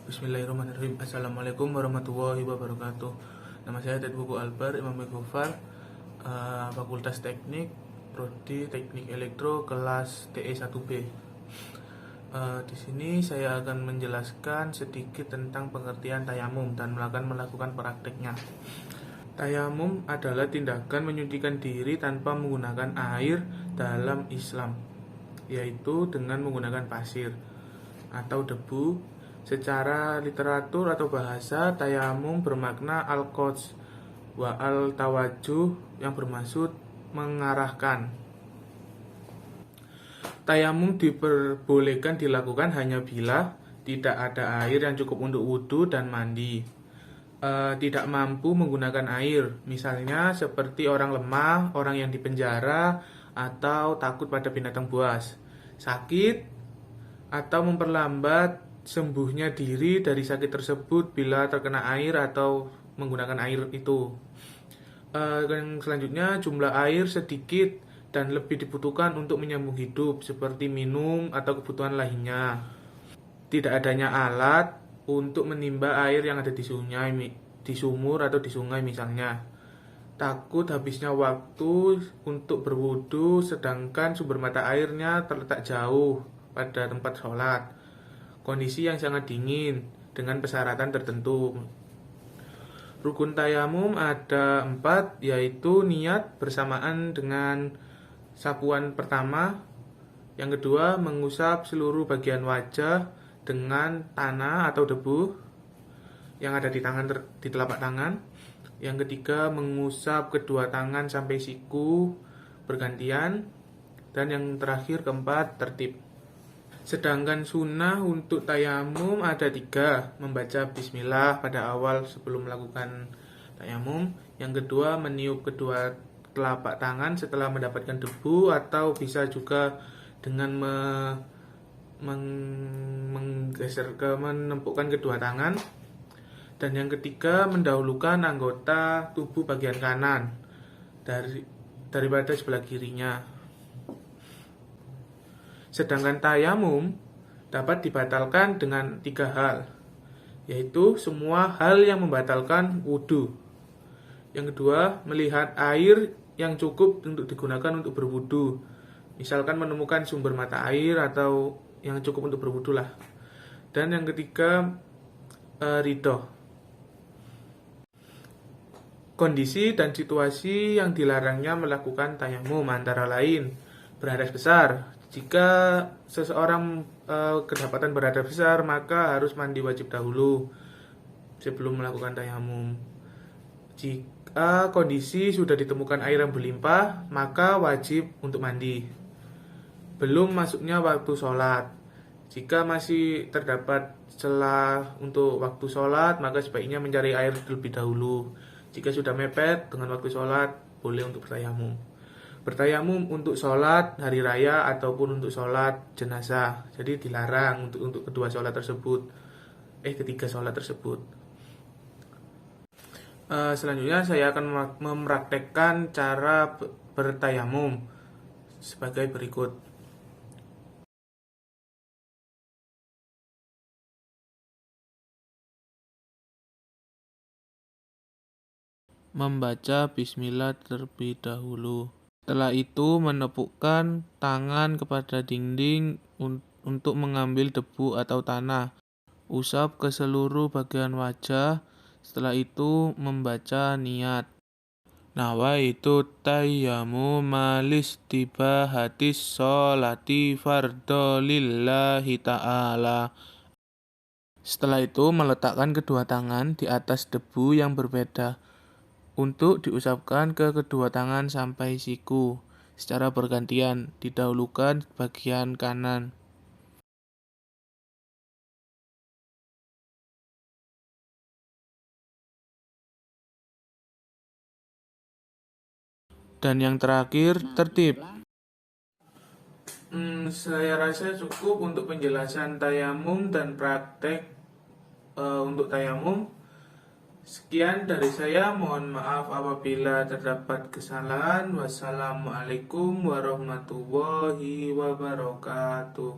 Bismillahirrahmanirrahim. Assalamualaikum warahmatullahi wabarakatuh. Nama saya Ted Buku Albar, Imam Gofar, Fakultas Teknik, Prodi Teknik Elektro, kelas TE1B. Di sini saya akan menjelaskan sedikit tentang pengertian tayamum dan melakukan prakteknya. Tayamum adalah tindakan menyucikan diri tanpa menggunakan air dalam Islam, yaitu dengan menggunakan pasir atau debu. Secara literatur atau bahasa, tayamum bermakna al-qads wa al-tawajuh yang bermaksud mengarahkan. Tayamum diperbolehkan dilakukan hanya bila tidak ada air yang cukup untuk wudhu dan mandi. Tidak mampu menggunakan air, misalnya seperti orang lemah, orang yang dipenjara, atau takut pada binatang buas, sakit, atau memperlambat sembuhnya diri dari sakit tersebut bila terkena air atau menggunakan air itu. Yang selanjutnya, jumlah air sedikit dan lebih dibutuhkan untuk menyambung hidup seperti minum atau kebutuhan lainnya. Tidak adanya alat untuk menimba air yang ada di sungai, di sumur atau di sungai misalnya. Takut habisnya waktu untuk berwudu sedangkan sumber mata airnya terletak jauh pada tempat sholat. Kondisi yang sangat dingin dengan persyaratan tertentu. Rukun tayamum ada 4, yaitu niat bersamaan dengan sapuan pertama. Yang kedua, mengusap seluruh bagian wajah dengan tanah atau debu yang ada di telapak tangan. Yang ketiga, mengusap kedua tangan sampai siku bergantian. Dan yang terakhir, keempat, tertib. Sedangkan sunnah untuk tayamum ada 3, membaca bismillah pada awal sebelum melakukan tayamum. Yang kedua, meniup kedua telapak tangan setelah mendapatkan debu, atau bisa juga dengan menempukkan kedua tangan. Dan yang ketiga, mendahulukan anggota tubuh bagian kanan daripada sebelah kirinya. Sedangkan tayamum dapat dibatalkan dengan 3 hal, yaitu semua hal yang membatalkan wudhu. Yang kedua, melihat air yang cukup untuk digunakan untuk berwudhu, misalkan menemukan sumber mata air atau yang cukup untuk berwudhu lah. Dan yang ketiga, ridho. Kondisi dan situasi yang dilarangnya melakukan tayamum antara lain berhadas besar. Jika seseorang kedapatan berhadas besar, maka harus mandi wajib dahulu sebelum melakukan tayamum. Jika kondisi sudah ditemukan air yang berlimpah, maka wajib untuk mandi. Belum masuknya waktu sholat. Jika masih terdapat celah untuk waktu sholat, maka sebaiknya mencari air terlebih dahulu. Jika sudah mepet dengan waktu sholat, boleh untuk bertayamum. Bertayamum untuk sholat hari raya ataupun untuk sholat jenazah. Jadi dilarang untuk ketiga sholat tersebut. Selanjutnya saya akan mempraktekkan cara bertayamum sebagai berikut. Membaca bismillah terlebih dahulu. Setelah itu menepukkan tangan kepada dinding untuk mengambil debu atau tanah. Usap ke seluruh bagian wajah. Setelah itu membaca niat. Nawaitu tayamum listibahatis sholati fardhu lillahi ta'ala. Setelah itu meletakkan kedua tangan di atas debu yang berbeda untuk diusapkan ke kedua tangan sampai siku secara bergantian, didahulukan bagian kanan. Dan yang terakhir, tertib. Saya rasa cukup untuk penjelasan tayamum dan praktek untuk tayamum. Sekian dari saya, mohon maaf apabila terdapat kesalahan. Wassalamualaikum warahmatullahi wabarakatuh.